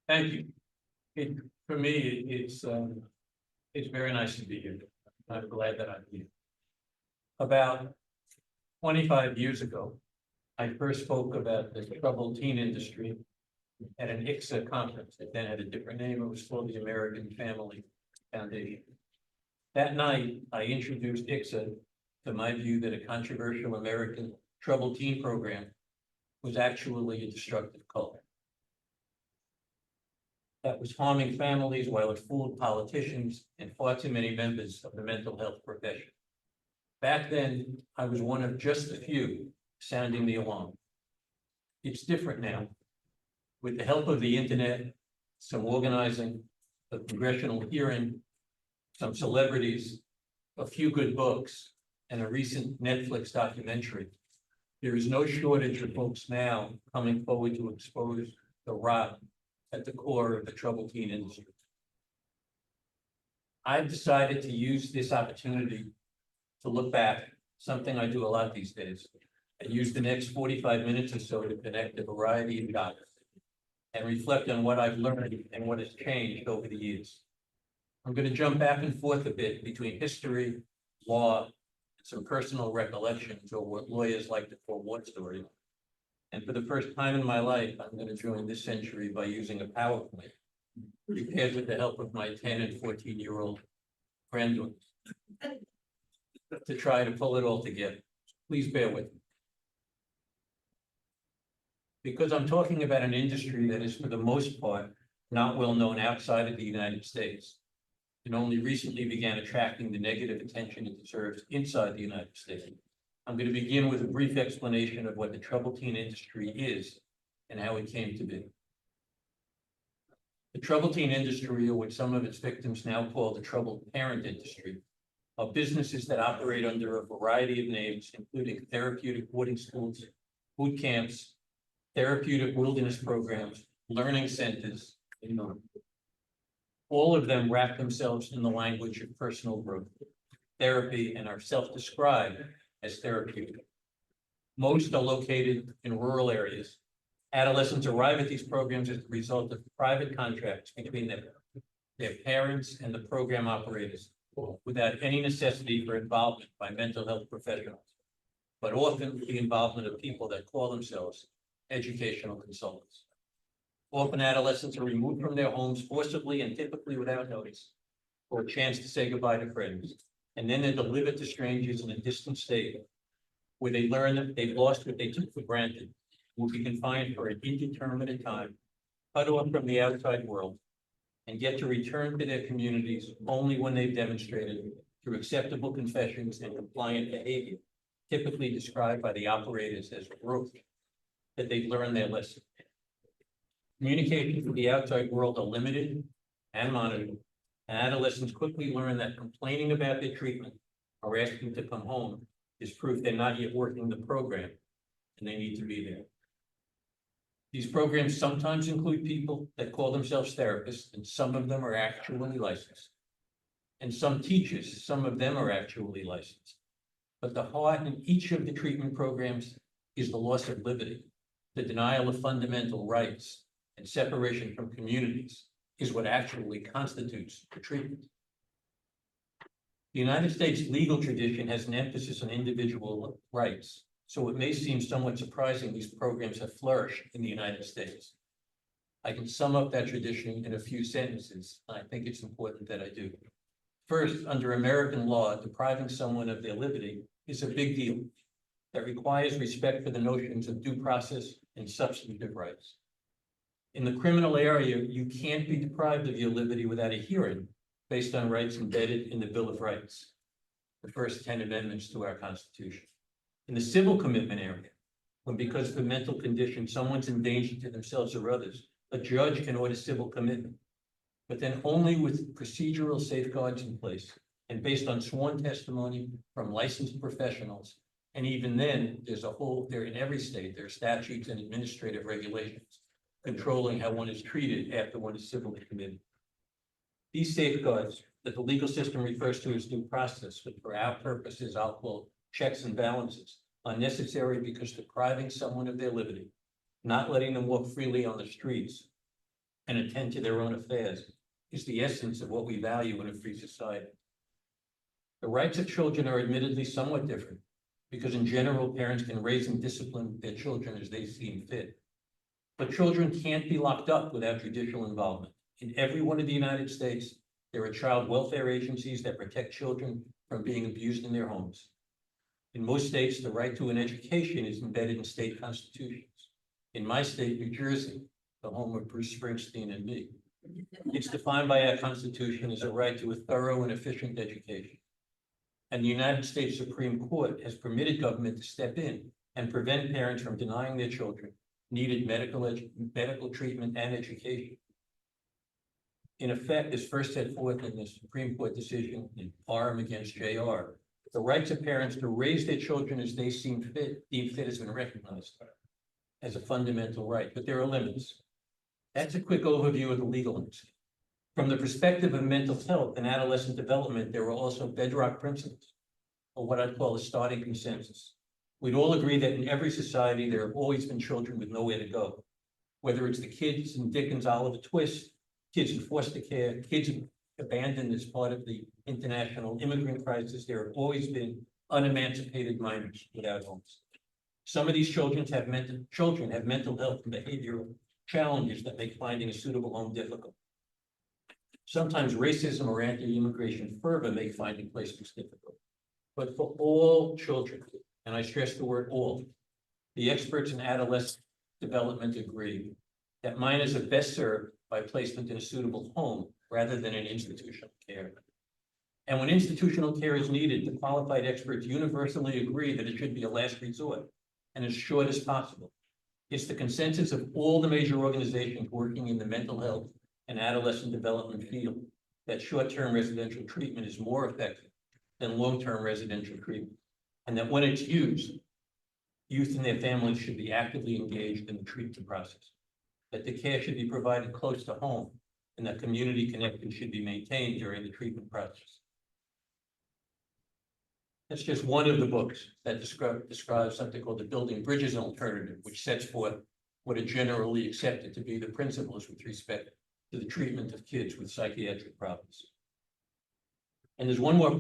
Thank you. For me, it's very nice to be here. I'm glad that I'm here. About 25 years ago, I first spoke about the troubled teen industry at an ICSA conference. It then had a different name. It was called the American Family Foundation. That night, I introduced ICSA to my view that a controversial American troubled teen program was actually a destructive cult that was harming families while it fooled politicians and far too many members of the mental health profession. Back then, I was one of just a few sounding the alarm. It's different now. With the help of the internet, some organizing, a congressional hearing, some celebrities, a few good books, and a recent Netflix documentary, there is no shortage of folks now coming forward to expose the rot at the core of the troubled teen industry. I've decided to use this opportunity to look back, something I do a lot these days, and use the next 45 minutes or so to connect a variety of dots and reflect on what I've learned and what has changed over the years. I'm going to jump back and forth a bit between history, law, and some personal recollections, or what lawyers like to call war stories. And for the first time in my life, I'm going to join this century by using a PowerPoint, prepared with the help of my 10 and 14-year-old granddaughters, to try to pull it all together. Please bear with me. Because I'm talking about an industry that is, for the most part, not well known outside of the United States, and only recently began attracting the negative attention it deserves inside the United States. I'm going to begin with a brief explanation of what the troubled teen industry is and how it came to be. The troubled teen industry, or what some of its victims now call the troubled parent industry, are businesses that operate under a variety of names, including therapeutic boarding schools, boot camps, therapeutic wilderness programs, learning centers, and more. All of them wrap themselves in the language of personal growth, therapy, and are self-described as therapeutic. Most are located in rural areas. Adolescents arrive at these programs as a result of private contracts between their parents and the program operators, without any necessity for involvement by mental health professionals, but often with the involvement of people that call themselves educational consultants. Often adolescents are removed from their homes forcibly and typically without notice, for a chance to say goodbye to friends. And then they're delivered to strangers in a distant state, where they learn that they've lost what they took for granted, will be confined for an indeterminate time, cut off from the outside world, and get to return to their communities only when they've demonstrated, through acceptable confessions and compliant behavior, typically described by the operators as growth, that they've learned their lesson. Communications with the outside world are limited and monitored, and adolescents quickly learn that complaining about their treatment or asking to come home is proof they're not yet working the program, and they need to be there. These programs sometimes include people that call themselves therapists, and some of them are actually licensed. And some teachers, some of them are actually licensed. But the heart in each of the treatment programs is the loss of liberty, the denial of fundamental rights, and separation from communities is what actually constitutes the treatment. The United States legal tradition has an emphasis on individual rights, so it may seem somewhat surprising these programs have flourished in the United States. I can sum up that tradition in a few sentences, and I think it's important that I do. First, under American law, depriving someone of their liberty is a big deal that requires respect for the notions of due process and substantive rights. In the criminal area, you can't be deprived of your liberty without a hearing based on rights embedded in the Bill of Rights, the first 10 amendments to our Constitution. In the civil commitment area, when because of a mental condition, someone's in danger to themselves or others, a judge can order civil commitment, but then only with procedural safeguards in place and based on sworn testimony from licensed professionals. And even then, there in every state, there are statutes and administrative regulations controlling how one is treated after one is civilly committed. These safeguards that the legal system refers to as due process, but for our purposes, I'll call checks and balances, are necessary because depriving someone of their liberty, not letting them walk freely on the streets, and attend to their own affairs is the essence of what we value in a free society. The rights of children are admittedly somewhat different, because in general, parents can raise and discipline their children as they seem fit. But children can't be locked up without judicial involvement. In every one of the United States, there are child welfare agencies that protect children from being abused in their homes. In most states, the right to an education is embedded in state constitutions. In my state, New Jersey, the home of Bruce Springsteen and me, it's defined by our Constitution as a right to a thorough and efficient education. And the United States Supreme Court has permitted government to step in and prevent parents from denying their children needed medical treatment and education. In effect, as first set forth in the Supreme Court decision in Parham against JR, the rights of parents to raise their children as they deem fit has been recognized as a fundamental right, but there are limits. That's a quick overview of the legal landscape. From the perspective of mental health and adolescent development, there are also bedrock principles, or what I'd call a starting consensus. We'd all agree that in every society, there have always been children with nowhere to go. Whether it's the kids in Dickens' Oliver Twist, kids in foster care, kids abandoned as part of the international immigrant crisis, there have always been unemancipated minors without homes. Some of these children have mental health and behavioral challenges that make finding a suitable home difficult. Sometimes racism or anti-immigration fervor make finding placements difficult. But for all children, and I stress the word all, the experts in adolescent development agree that minors are best served by placement in a suitable home rather than in institutional care. And when institutional care is needed, the qualified experts universally agree that it should be a last resort and as short as possible. It's the consensus of all the major organizations working in the mental health and adolescent development field that short-term residential treatment is more effective than long-term residential treatment, and that when it's used, youth and their families should be actively engaged in the treatment process, that the care should be provided close to home, and that community connection should be maintained during the treatment process. That's just one of the books that describes something called the Building Bridges Alternative, which sets forth what are generally accepted to be the principles with respect to the treatment of kids with psychiatric problems. And there's one more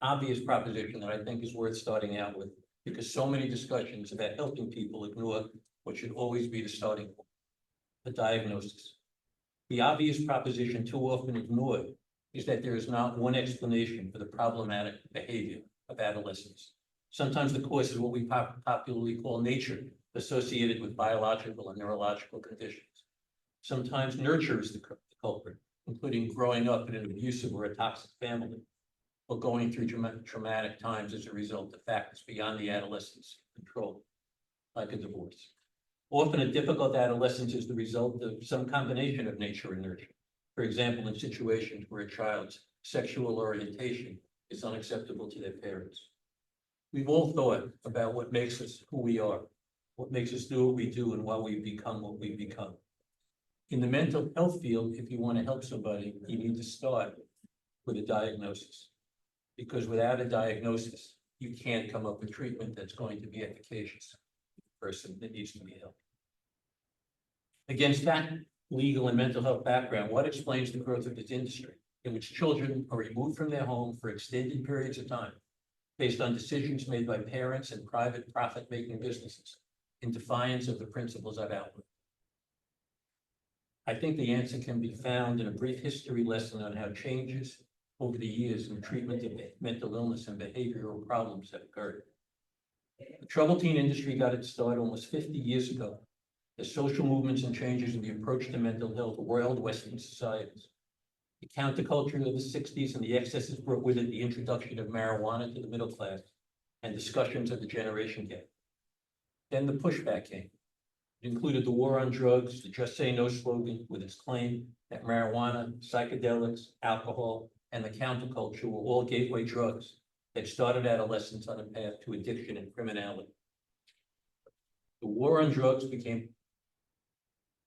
obvious proposition that I think is worth starting out with, because so many discussions about helping people ignore what should always be the starting point, the diagnosis. The obvious proposition too often ignored is that there is not one explanation for the problematic behavior of adolescents. Sometimes the cause is what we popularly call nature, associated with biological and neurological conditions. Sometimes nurture is the culprit, including growing up in an abusive or a toxic family, or going through traumatic times as a result of factors beyond the adolescent's control, like a divorce. Often a difficult adolescence is the result of some combination of nature and nurture. For example, in situations where a child's sexual orientation is unacceptable to their parents. We've all thought about what makes us who we are, what makes us do what we do, and why we become what we become. In the mental health field, if you want to help somebody, you need to start with a diagnosis. Because without a diagnosis, you can't come up with treatment that's going to be efficacious for the person that needs to be helped. Against that legal and mental health background, what explains the growth of this industry in which children are removed from their home for extended periods of time based on decisions made by parents and private profit-making businesses in defiance of the principles I've outlined? I think the answer can be found in a brief history lesson on how changes over the years in treatment of mental illness and behavioral problems have occurred. The troubled teen industry got its start almost 50 years ago as social movements and changes in the approach to mental health roiled Western societies. The counterculture of the 60s and the excesses brought with it the introduction of marijuana to the middle class and discussions of the generation gap. Then the pushback came. It included the war on drugs, the Just Say No slogan with its claim that marijuana, psychedelics, alcohol, and the counterculture were all gateway drugs that started adolescents on a path to addiction and criminality. The war on drugs became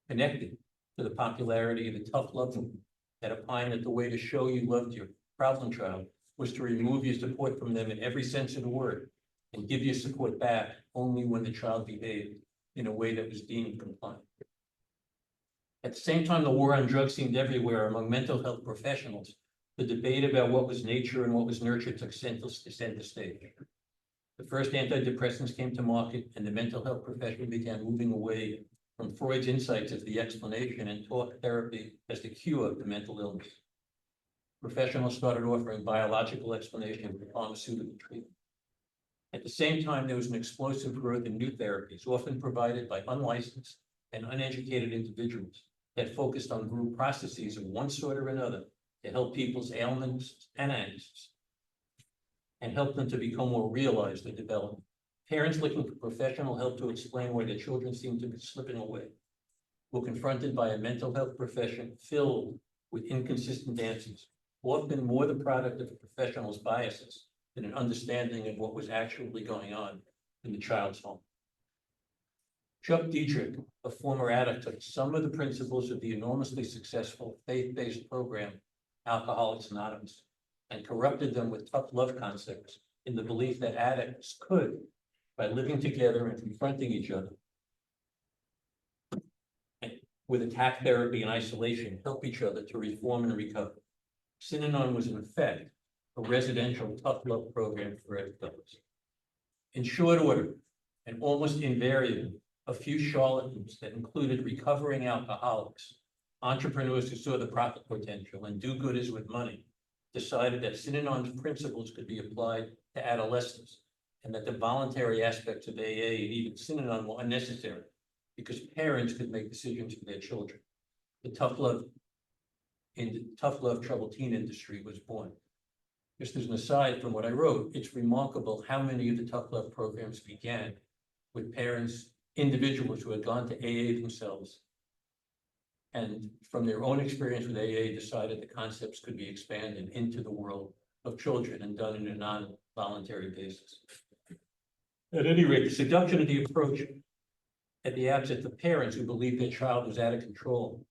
connected to the popularity of the tough love movement that opined that the way to show you loved your problem child was to remove your support from them in every sense of the word and give your support back only when the child behaved in a way that was deemed compliant. At the same time, the war on drugs seemed everywhere among mental health professionals. The debate about what was nature and what was nurture took center stage. The first antidepressants came to market, and the mental health profession began moving away from Freud's insights as the explanation and talk therapy as the cure to mental illness. Professionals started offering biological explanation for pharmaceutical treatment. At the same time, there was an explosive growth in new therapies, often provided by unlicensed and uneducated individuals that focused on group processes of one sort or another to help people's ailments and angsts and help them to become more realized and develop. Parents looking for professional help to explain why their children seem to be slipping away were confronted by a mental health profession filled with inconsistent answers, often more the product of a professional's biases than an understanding of what was actually going on in the child's home. Chuck Dietrich, a former addict, took some of the principles of the enormously successful faith-based program, Alcoholics Anonymous, and corrupted them with tough love concepts in the belief that addicts could, by living together and confronting each other, and with attack therapy and isolation, help each other to reform and recover. Synanon was in effect a residential tough love program for adults. In short order, and almost invariably, a few charlatans that included recovering alcoholics, entrepreneurs who saw the profit potential, and do-gooders with money, decided that Synanon's principles could be applied to adolescents, and that the voluntary aspects of AA and even Synanon were unnecessary because parents could make decisions for their children. The tough love troubled teen industry was born. Just as an aside from what I wrote, it's remarkable how many of the tough love programs began with parents, individuals who had gone to AA themselves, and from their own experience with AA decided the concepts could be expanded into the world of children and done in a non-voluntary basis. At any rate, the seduction of the approach at the outset to parents who believed their child was out of control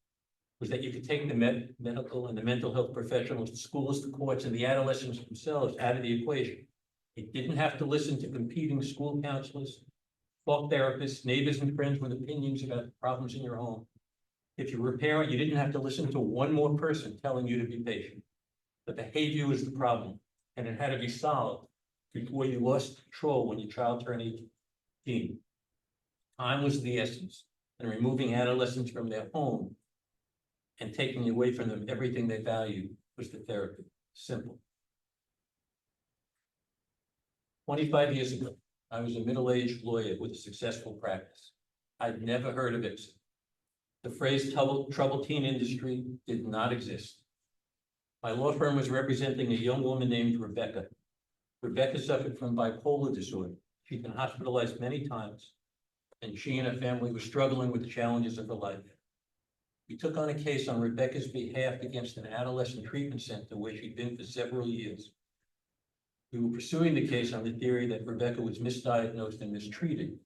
was that you could take the medical and the mental health professionals, the schools, the courts, and the adolescents themselves out of the equation. You didn't have to listen to competing school counselors, talk therapists, neighbors, and friends with opinions about problems in your home. If you were a parent, you didn't have to listen to one more person telling you to be patient. The behavior was the problem, and it had to be solved before you lost control when your child turned 18. Time was the essence, and removing adolescents from their home and taking away from them everything they value was the therapy. Simple. 25 years ago, I was a middle-aged lawyer with a successful practice. I'd never heard of ICSA. The phrase troubled teen industry did not exist. My law firm was representing a young woman named Rebecca. Rebecca suffered from bipolar disorder. She'd been hospitalized many times, and she and her family were struggling with the challenges of her life. We took on a case on Rebecca's behalf against an adolescent treatment center where she'd been for several years. We were pursuing the case on the theory that Rebecca was misdiagnosed and mistreated,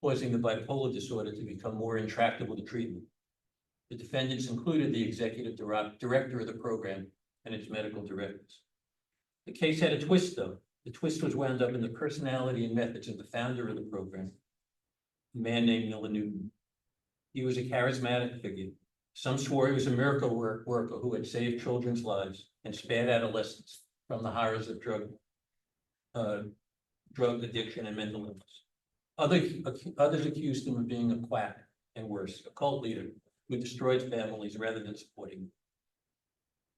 causing the bipolar disorder to become more intractable to treatment. The defendants included the executive director of the program and its medical directors. The case had a twist, though. The twist was wound up in the personality and methods of the founder of the program, a man named Miller Newton. He was a charismatic figure. Some swore he was a miracle worker who had saved children's lives and spared adolescents from the horrors of drug addiction and mental illness. Others accused him of being a quack and worse, a cult leader who destroyed families rather than supporting them.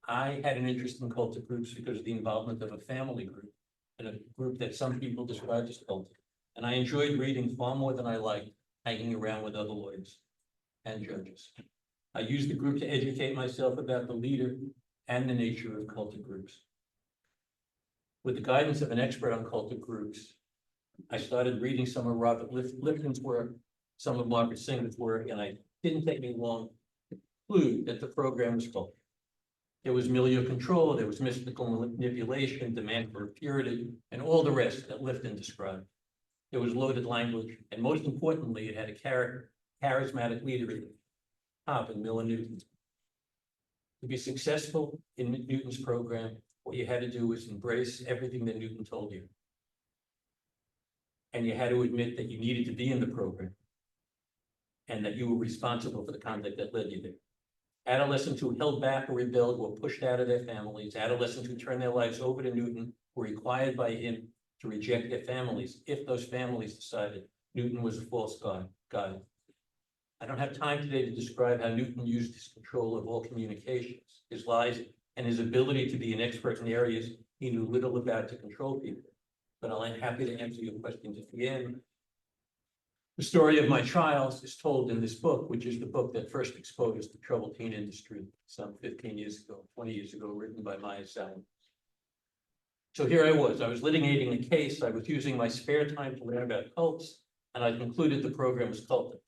I had an interest in cultic groups because of the involvement of a family group and a group that some people described as cultic. And I enjoyed reading far more than I liked hanging around with other lawyers and judges. I used the group to educate myself about the leader and the nature of cultic groups. With the guidance of an expert on cultic groups, I started reading some of Robert Lifton's work, some of Margaret Singer's work, and it didn't take me long to conclude that the program was cultic. There was milieu control, there was mystical manipulation, demand for purity, and all the rest that Lifton described. There was loaded language, and most importantly, it had a charismatic leader at the top in Miller Newton. To be successful in Newton's program, what you had to do was embrace everything that Newton told you. And you had to admit that you needed to be in the program. and that you were responsible for the conduct that led you there. Adolescents who held back or rebelled were pushed out of their families. Adolescents who turned their lives over to Newton were required by him to reject their families if those families decided Newton was a false god. I don't have time today to describe how Newton used his control of all communications, his lies, and his ability to be an expert in areas he knew little about to control people. But I'm happy to answer your questions at the end. The story of my trials is told in this book, which is the book that first exposed the troubled teen industry some 15 years ago, 20 years ago, written by Maya Salomon. So here I was litigating a case. I was using my spare time to learn about cults, and I concluded the program was Cultic.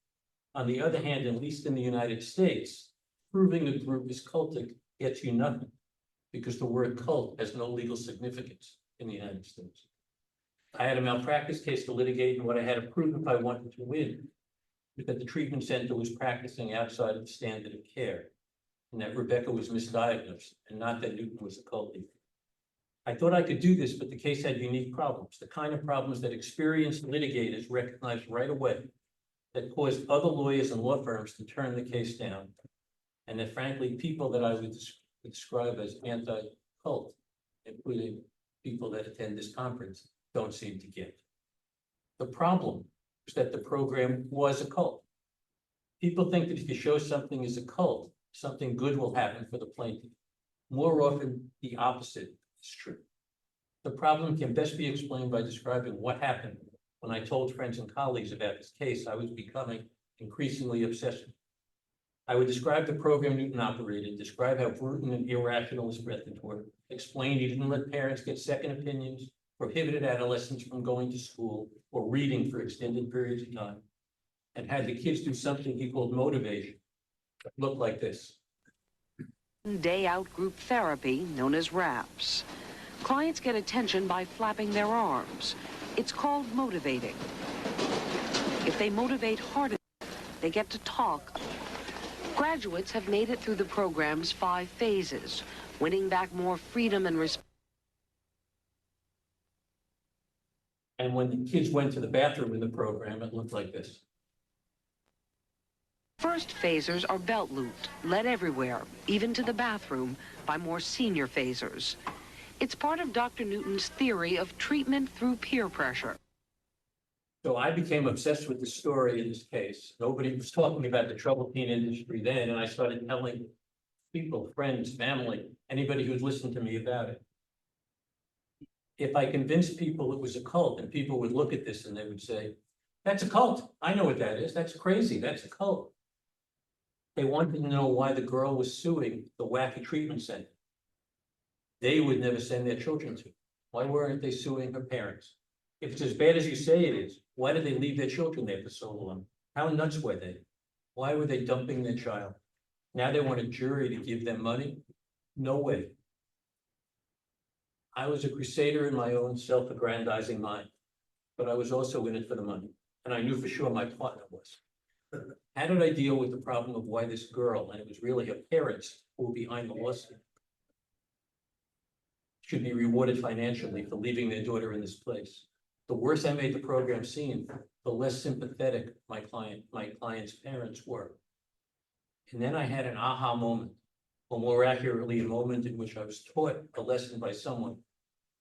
On the other hand, at least in the United States, proving a group is cultic gets you nothing because the word cult has no legal significance in the United States. I had a malpractice case to litigate, and what I had to prove if I wanted to win was that the treatment center was practicing outside of the standard of care, and that Rebecca was misdiagnosed, and not that Newton was a cult leader. I thought I could do this, but the case had unique problems, the kind of problems that experienced litigators recognized right away that caused other lawyers and law firms to turn the case down, and that frankly, people that I would describe as anti-cult, including people that attend this conference, don't seem to get. The problem is that the program was a cult. People think that if you show something is a cult, something good will happen for the plaintiff. More often, the opposite is true. The problem can best be explained by describing what happened when I told friends and colleagues about this case. I was becoming increasingly obsessive. I would describe the program Newton operated, describe how brutal and irrational his methods were, explain he didn't let parents get second opinions, prohibited adolescents from going to school or reading for extended periods of time, and had the kids do something he called motivation. It looked like this. Day-out group therapy, known as RAPS. Clients get attention by flapping their arms. It's called motivating. If they motivate hard enough, they get to talk. Graduates have made it through the program's 5 phases, winning back more freedom and respect. And when the kids went to the bathroom in the program, it looked like this. First phasers are belt-looped, led everywhere, even to the bathroom, by more senior phasers. It's part of Dr. Newton's theory of treatment through peer pressure. So I became obsessed with the story in this case. Nobody was talking about the troubled teen industry then, and I started telling people, friends, family, anybody who'd listened to me about it. If I convinced people it was a cult, and people would look at this and they would say, that's a cult. I know what that is. That's crazy. That's a cult. They wanted to know why the girl was suing the wacky treatment center they would never send their children to. Why weren't they suing her parents? If it's as bad as you say it is, why did they leave their children there for so long? How nuts were they? Why were they dumping their child? Now they want a jury to give them money? No way. I was a crusader in my own self-aggrandizing mind, but I was also in it for the money, and I knew for sure my partner was. How did I deal with the problem of why this girl, and it was really her parents who were behind the lawsuit, should be rewarded financially for leaving their daughter in this place? The worse I made the program seem, the less sympathetic my client's parents were. And then I had an aha moment, or more accurately, a moment in which I was taught a lesson by someone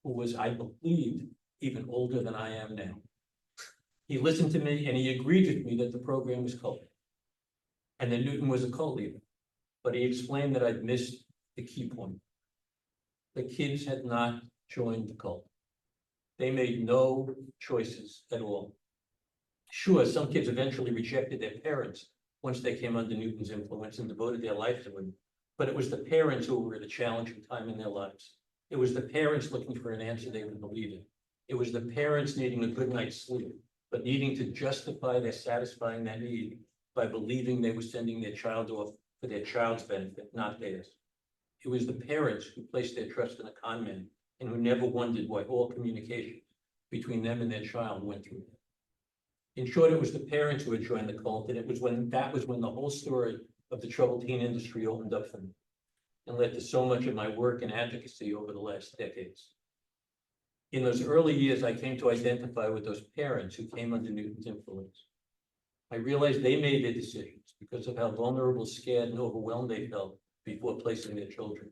who was, I believed, even older than I am now. He listened to me and he agreed with me that the program was cult, and that Newton was a cult leader. But he explained that I'd missed the key point. The kids had not joined the cult. They made no choices at all. Sure, some kids eventually rejected their parents once they came under Newton's influence and devoted their life to him. But it was the parents who were at a challenging time in their lives. It was the parents looking for an answer they would believe in. It was the parents needing a good night's sleep, but needing to justify their satisfying that need by believing they were sending their child off for their child's benefit, not theirs. It was the parents who placed their trust in a con man and who never wondered why all communication between them and their child went through them. In short, it was the parents who had joined the cult, and it was when the whole story of the troubled teen industry opened up for me and led to so much of my work and advocacy over the last decades. In those early years, I came to identify with those parents who came under Newton's influence. I realized they made their decisions because of how vulnerable, scared, and overwhelmed they felt before placing their children.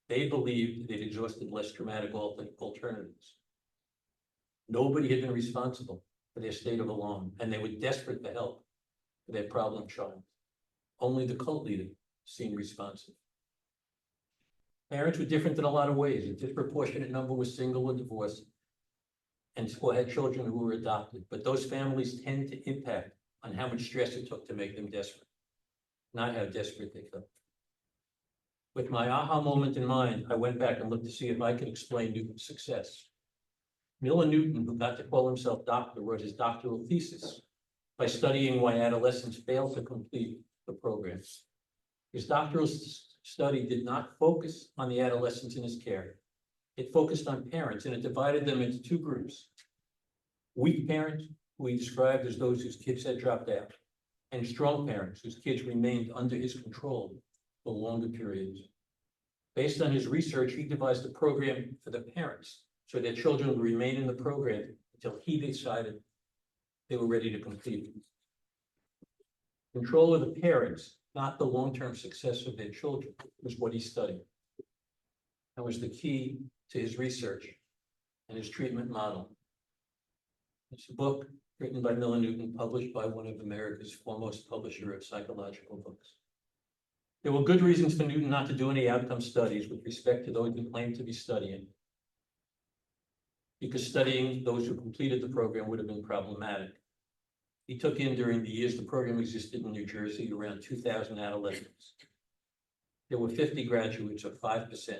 They believed they'd exhausted less dramatic alternatives. Nobody had been responsible for their state of alarm, and they were desperate for help for their problem child. Only the cult leader seemed responsive. Parents were different in a lot of ways. A disproportionate number were single or divorced and or had children who were adopted, but those families tend to impact on how much stress it took to make them desperate, not how desperate they felt. With my aha moment in mind, I went back and looked to see if I could explain Newton's success. Miller Newton, who got to call himself doctor, wrote his doctoral thesis by studying why adolescents fail to complete the programs. His doctoral study did not focus on the adolescents in his care. It focused on parents, and it divided them into two groups. Weak parents, who he described as those whose kids had dropped out, and strong parents whose kids remained under his control for longer periods. Based on his research, he devised a program for the parents so their children would remain in the program until he decided they were ready to complete it. Control of the parents, not the long-term success of their children, was what he studied. That was the key to his research and his treatment model. It's a book written by Miller Newton, published by one of America's foremost publisher of psychological books. There were good reasons for Newton not to do any outcome studies with respect to those who claimed to be studying, because studying those who completed the program would have been problematic. He took in, during the years the program existed in New Jersey, around 2,000 adolescents. There were 50 graduates, or 5%.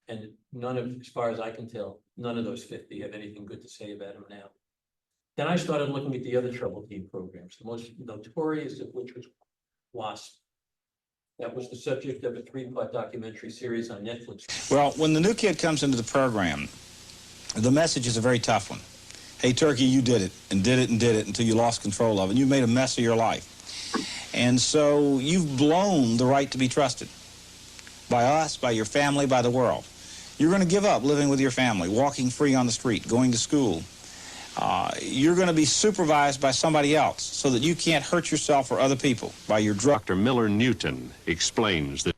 And none of, as far as I can tell, none of those 50 have anything good to say about him now. Then I started looking at the other trouble team programs, the most notorious of which was WASP. That was the subject of a 3-part documentary series on Netflix. Well, when the new kid comes into the program, the message is a very tough one. Hey, Turkey, you did it, and did it, and did it until you lost control of it. You made a mess of your life. And so you've blown the right to be trusted by us, by your family, by the world. You're going to give up living with your family, walking free on the street, going to school. You're going to be supervised by somebody else so that you can't hurt yourself or other people by your drug. Dr. Miller Newton explains that.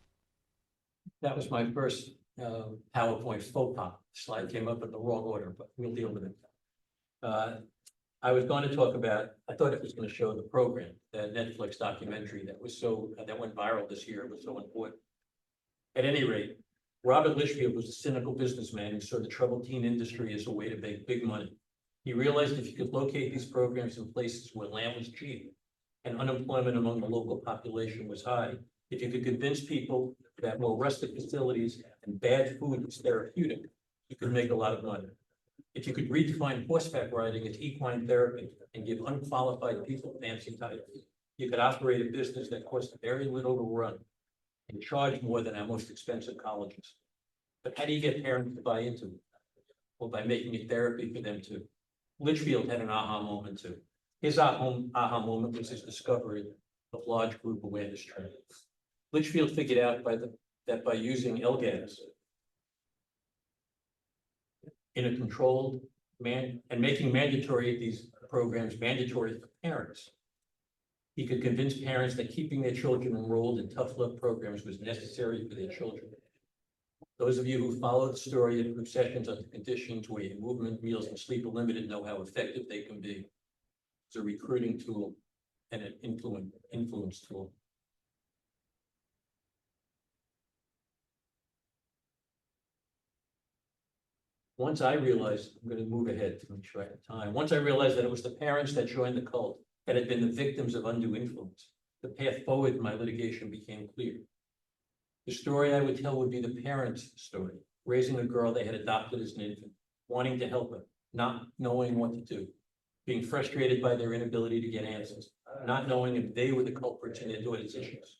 That was my first PowerPoint faux pas. Slide came up in the wrong order, but we'll deal with it. I was going to talk about, I thought it was going to show the program, the Netflix documentary that went viral this year. It was so important. At any rate, Robert Litchfield was a cynical businessman who saw the troubled teen industry as a way to make big money. He realized if you could locate these programs in places where land was cheap and unemployment among the local population was high, if you could convince people that more rustic facilities and bad food was therapeutic, you could make a lot of money. If you could redefine horseback riding as equine therapy and give unqualified people fancy titles, you could operate a business that cost very little to run and charge more than our most expensive colleges. But how do you get parents to buy into it? Well, by making it therapy for them too. Litchfield had an aha moment too. His aha moment was his discovery of large group awareness training. Litchfield figured out that by using LGAS in a controlled and making mandatory these programs mandatory for parents, he could convince parents that keeping their children enrolled in tough love programs was necessary for their children. Those of you who follow the story of group sessions under conditions where your movement, meals, and sleep are limited know how effective they can be. It's a recruiting tool and an influence tool. Once I realized, I'm going to move ahead to make sure I have time. Once I realized that it was the parents that joined the cult that had been the victims of undue influence, the path forward in my litigation became clear. The story I would tell would be the parents' story, raising a girl they had adopted as an infant, wanting to help her, not knowing what to do, being frustrated by their inability to get answers, not knowing if they were the culprits in their daughter's issues,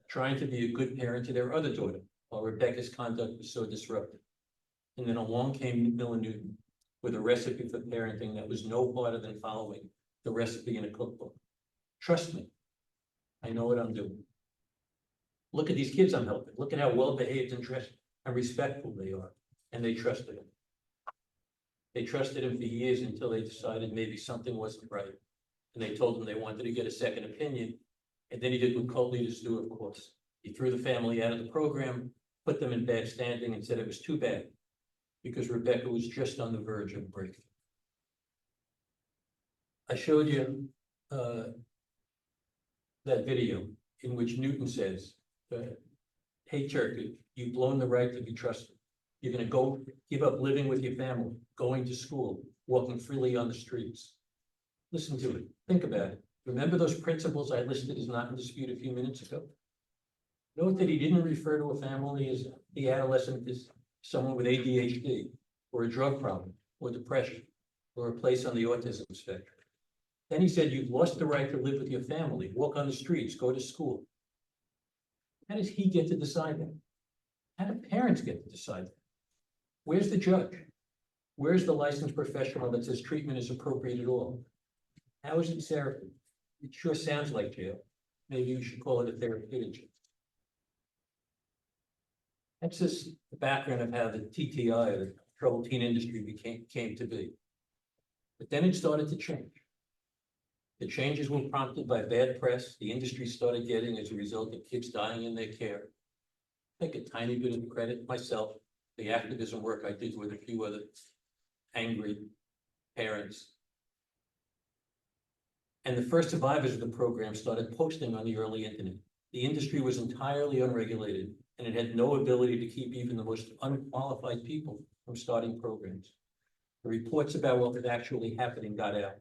trying to be a good parent to their other daughter, while Rebecca's conduct was so disruptive. And then along came Miller Newton with a recipe for parenting that was no harder than following the recipe in a cookbook. Trust me, I know what I'm doing. Look at these kids I'm helping. Look at how well-behaved and respectful they are. And they trusted him. They trusted him for years until they decided maybe something wasn't right. and they told him they wanted to get a second opinion. And then he did what cult leaders do, of course. He threw the family out of the program, put them in bad standing, and said it was too bad because Rebecca was just on the verge of breaking. I showed you that video in which Newton says, hey, Turkey, you've blown the right to be trusted. You're going to go give up living with your family, going to school, walking freely on the streets. Listen to it. Think about it. Remember those principles I listed as not in dispute a few minutes ago? Note that he didn't refer to a family as the adolescent as someone with ADHD or a drug problem or depression or a place on the autism spectrum. Then he said, you've lost the right to live with your family, walk on the streets, go to school. How does he get to decide that? How do parents get to decide that? Where's the judge? Where's the licensed professional that says treatment is appropriate at all? How is it therapy? It sure sounds like jail. Maybe you should call it a therapeutic jail. That's just the background of how the TTI, the troubled teen industry, came to be. But then it started to change. The changes were prompted by bad press the industry started getting as a result of kids dying in their care. Take a tiny bit of credit myself, the activism work I did with a few other angry parents. And the first survivors of the program started posting on the early internet. The industry was entirely unregulated, and it had no ability to keep even the most unqualified people from starting programs. The reports about what was actually happening got out.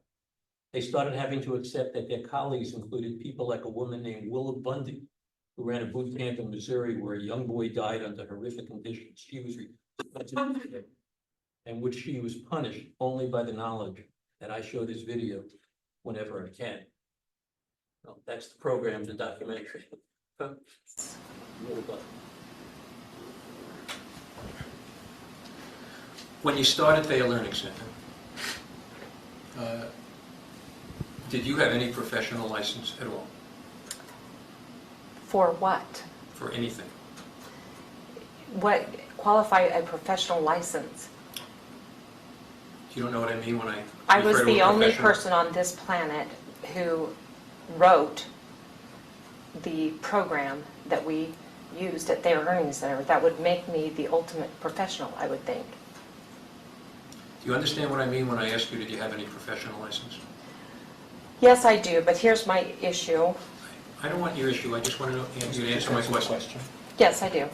They started having to accept that their colleagues included people like a woman named Willa Bundy, who ran a boot camp in Missouri where a young boy died under horrific conditions. She was and which she was punished only by the knowledge that I show this video whenever I can. Well, that's the program, the documentary. When you started Thayer Learning Center, did you have any professional license at all? For what? For anything? What qualify a professional license? You don't know what I mean when I was the only person on this planet who wrote the program that we used at Thayer Learning Center. That would make me the ultimate professional, I would think. Do you understand what I mean when I ask you, did you have any professional license? Yes, I do, but here's my issue. I don't want your issue, I just want to know, you to answer my question. Yes, I do.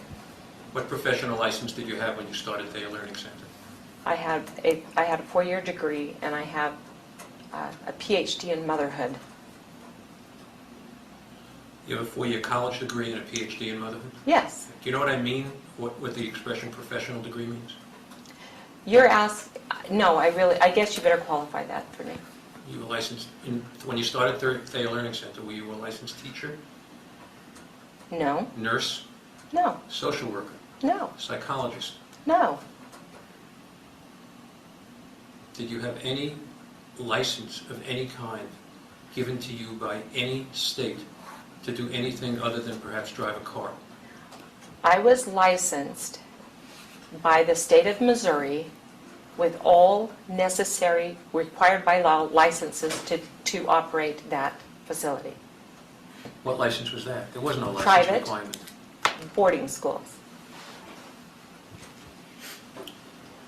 What professional license did you have when you started Thayer Learning Center? I had a 4-year degree, and I have a PhD in motherhood. You have a 4-year college degree and a PhD in motherhood? Yes. Do you know what I mean, what the expression professional degree means? You're asked, no, I guess you better qualify that for me. You were licensed, when you started Thayer Learning Center, were you a licensed teacher? No. Nurse? No. Social worker? No. Psychologist? No. Did you have any license of any kind given to you by any state to do anything other than perhaps drive a car? I was licensed by the state of Missouri with all necessary, required by law, licenses to operate that facility. What license was that? There was no license Private. requirement. Boarding schools.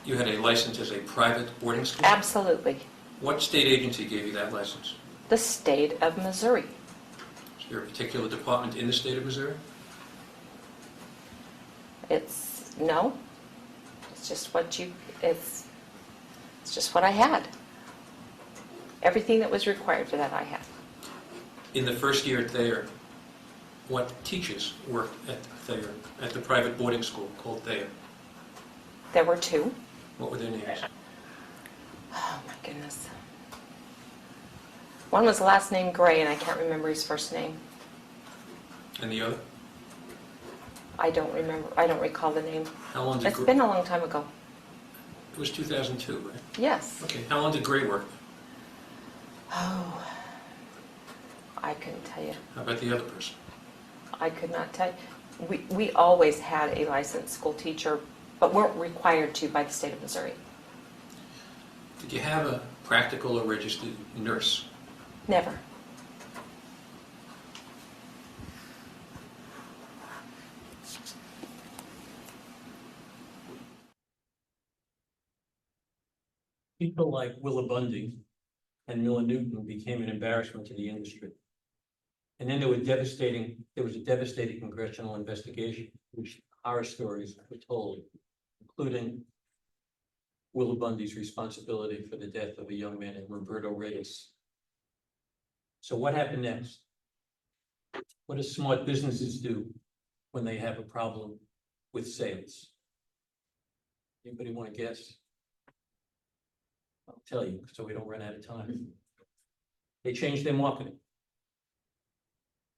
You had a license as a private boarding school? Absolutely. What state agency gave you that license? The state of Missouri. Is there a particular department in the state of Missouri? No. It's just it's just what I had. Everything that was required for that I had. In the first year at Thayer, what teachers worked at Thayer, at the private boarding school called Thayer? There were 2. What were their names? Oh my goodness. One was last name Gray, and I can't remember his first name. And the other? I don't remember. I don't recall the name. How long did It's been a long time ago. It was 2002, right? Yes. Okay. How long did Gray work? Oh, I couldn't tell you. How about the other person? I could not tell you. We always had a licensed school teacher, but weren't required to by the state of Missouri. Did you have a practical or registered nurse Never. People like Willa Bundy and Miller Newton became an embarrassment to the industry. And then there was a devastating congressional investigation, which horror stories were told, including Willa Bundy's responsibility for the death of a young man named Roberto Reyes. So what happened next? What do smart businesses do when they have a problem with sales? Anybody want to guess? I'll tell you, so we don't run out of time. They changed their marketing.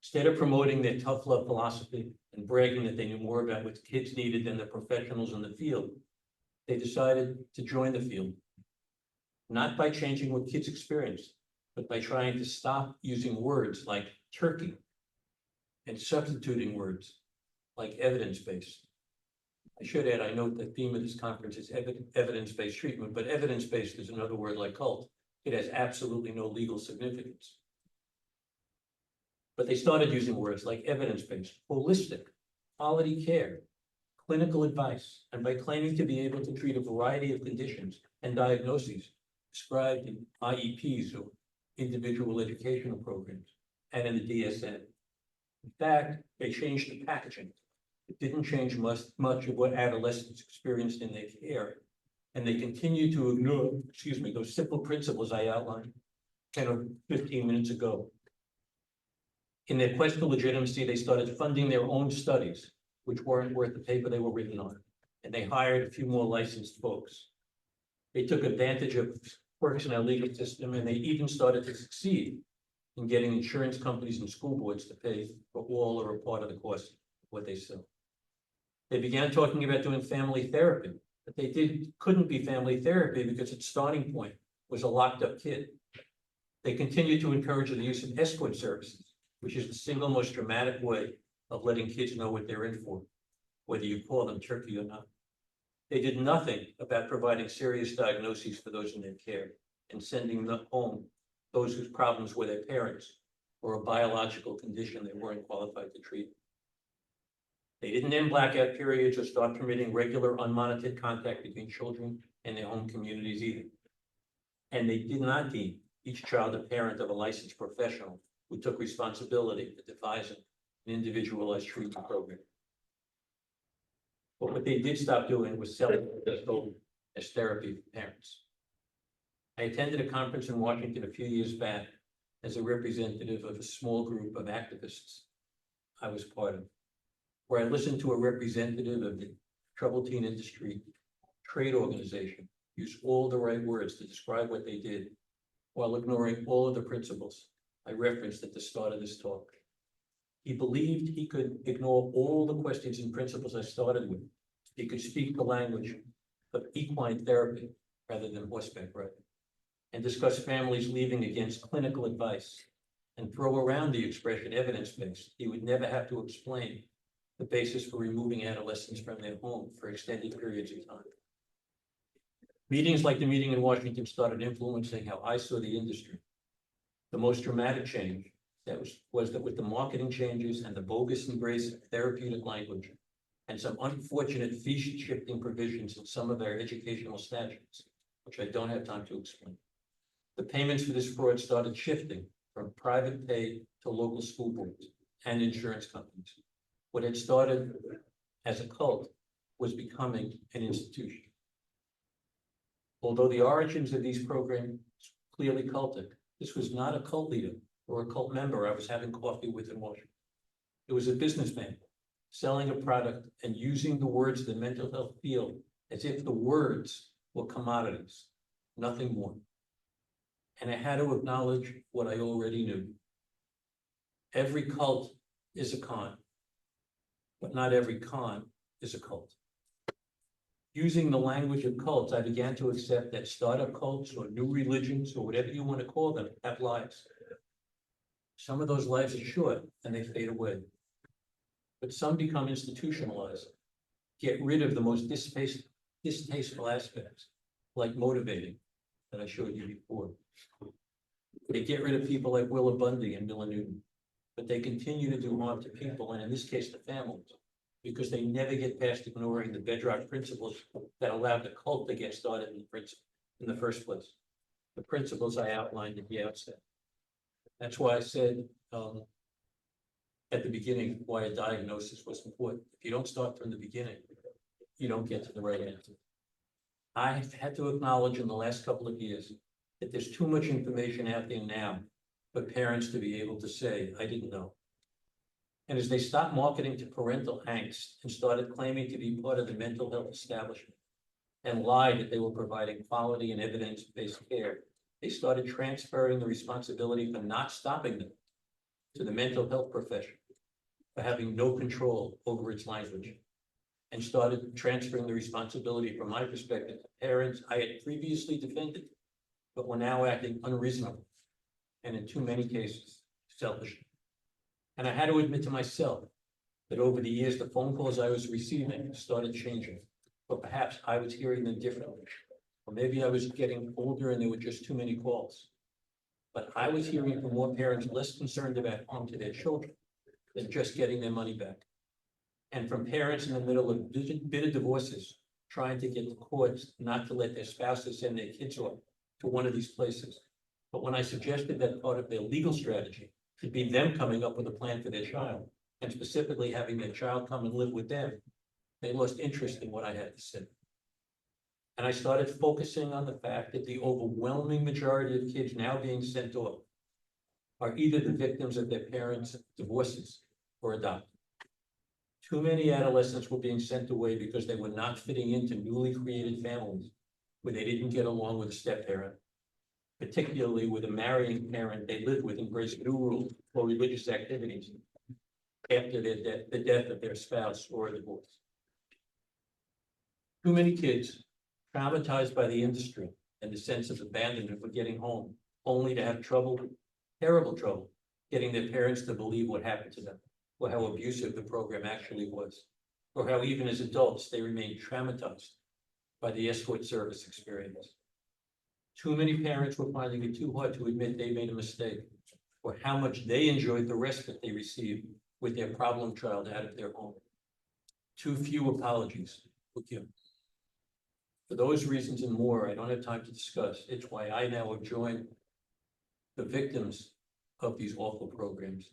Instead of promoting their tough love philosophy and bragging that they knew more about what kids needed than the professionals in the field, they decided to join the field. Not by changing what kids experienced, but by trying to stop using words like turkey and substituting words like evidence-based. I should add, I note the theme of this conference is evidence-based treatment, but evidence-based is another word like cult. It has absolutely no legal significance. But they started using words like evidence-based, holistic, quality care, clinical advice, and by claiming to be able to treat a variety of conditions and diagnoses described in IEPs or individual educational programs and in the DSM. In fact, they changed the packaging. It didn't change much of what adolescents experienced in their care. And they continue to ignore, those simple principles I outlined 10 or 15 minutes ago. In their quest for legitimacy, they started funding their own studies, which weren't worth the paper they were written on. And they hired a few more licensed folks. They took advantage of quirks in our legal system, and they even started to succeed in getting insurance companies and school boards to pay for all or a part of the cost of what they sell. They began talking about doing family therapy, but they couldn't be family therapy because its starting point was a locked up kid. They continued to encourage the use of escort services, which is the single most dramatic way of letting kids know what they're in for, whether you call them turkey or not. They did nothing about providing serious diagnoses for those in their care and sending them home those whose problems were their parents or a biological condition they weren't qualified to treat. They didn't end blackout periods or start permitting regular unmonitored contact between children and their home communities either. And they did not deem each child a parent of a licensed professional who took responsibility for devising an individualized treatment program. But what they did stop doing was selling as therapy for parents. I attended a conference in Washington a few years back as a representative of a small group of activists I was part of, where I listened to a representative of the troubled teen industry trade organization use all the right words to describe what they did while ignoring all of the principles I referenced at the start of this talk. He believed he could ignore all the questions and principles I started with. He could speak the language of equine therapy rather than horseback riding, and discuss families leaving against clinical advice and throw around the expression evidence-based. He would never have to explain the basis for removing adolescents from their home for extended periods of time. Meetings like the meeting in Washington started influencing how I saw the industry. The most dramatic change was that with the marketing changes and the bogus embrace of therapeutic language and some unfortunate fee-shifting provisions in some of our educational statutes, which I don't have time to explain, the payments for this fraud started shifting from private pay to local school boards and insurance companies. What had started as a cult was becoming an institution. Although the origins of these programs clearly cultic, this was not a cult leader or a cult member I was having coffee with in Washington. It was a businessman selling a product and using the words of the mental health field as if the words were commodities, nothing more. And I had to acknowledge what I already knew. Every cult is a con, but not every con is a cult. Using the language of cults, I began to accept that startup cults or new religions or whatever you want to call them have lives. Some of those lives are short and they fade away. But some become institutionalized, get rid of the most distasteful aspects, like motivating, that I showed you before. They get rid of people like Willa Bundy and Miller Newton, but they continue to do harm to people, and in this case, the families, because they never get past ignoring the bedrock principles that allowed the cult to get started in the first place. The principles I outlined at the outset. That's why I said at the beginning why a diagnosis was important. If you don't start from the beginning, you don't get to the right answer. I've had to acknowledge in the last couple of years that there's too much information out there now for parents to be able to say, I didn't know. And as they stopped marketing to parental angst and started claiming to be part of the mental health establishment and lied that they were providing quality and evidence-based care, they started transferring the responsibility for not stopping them to the mental health profession for having no control over its language, and started transferring the responsibility, from my perspective, to parents I had previously defended, but were now acting unreasonable, and in too many cases, selfish. And I had to admit to myself that over the years, the phone calls I was receiving started changing, but perhaps I was hearing them differently. Or maybe I was getting older and there were just too many calls. But I was hearing from more parents less concerned about harm to their children than just getting their money back. And from parents in the middle of bitter divorces, trying to get the courts not to let their spouses send their kids off to one of these places. But when I suggested that part of their legal strategy should be them coming up with a plan for their child, and specifically having their child come and live with them, they lost interest in what I had to say. And I started focusing on the fact that the overwhelming majority of kids now being sent off are either the victims of their parents' divorces or adopted. Too many adolescents were being sent away because they were not fitting into newly created families where they didn't get along with a step-parent, particularly with a marrying parent they lived with embraced new rules or religious activities after the death of their spouse or a divorce. Too many kids traumatized by the industry and the sense of abandonment for getting home, only to have trouble, terrible trouble, getting their parents to believe what happened to them, or how abusive the program actually was, or how even as adults they remain traumatized by the escort service experience. Too many parents were finding it too hard to admit they made a mistake, or how much they enjoyed the respite they received with their problem child out of their home. Too few apologies were given. For those reasons and more, I don't have time to discuss. It's why I now have joined the victims of these awful programs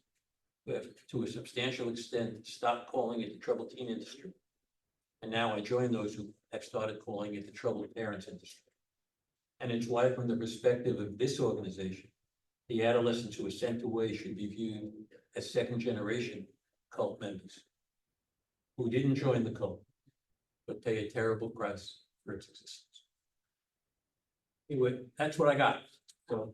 who have, to a substantial extent, stopped calling it the troubled teen industry. And now I join those who have started calling it the troubled parents industry. And it's why, from the perspective of this organization, the adolescents who were sent away should be viewed as second-generation cult members who didn't join the cult, but pay a terrible price for its existence. Anyway, that's what I got. So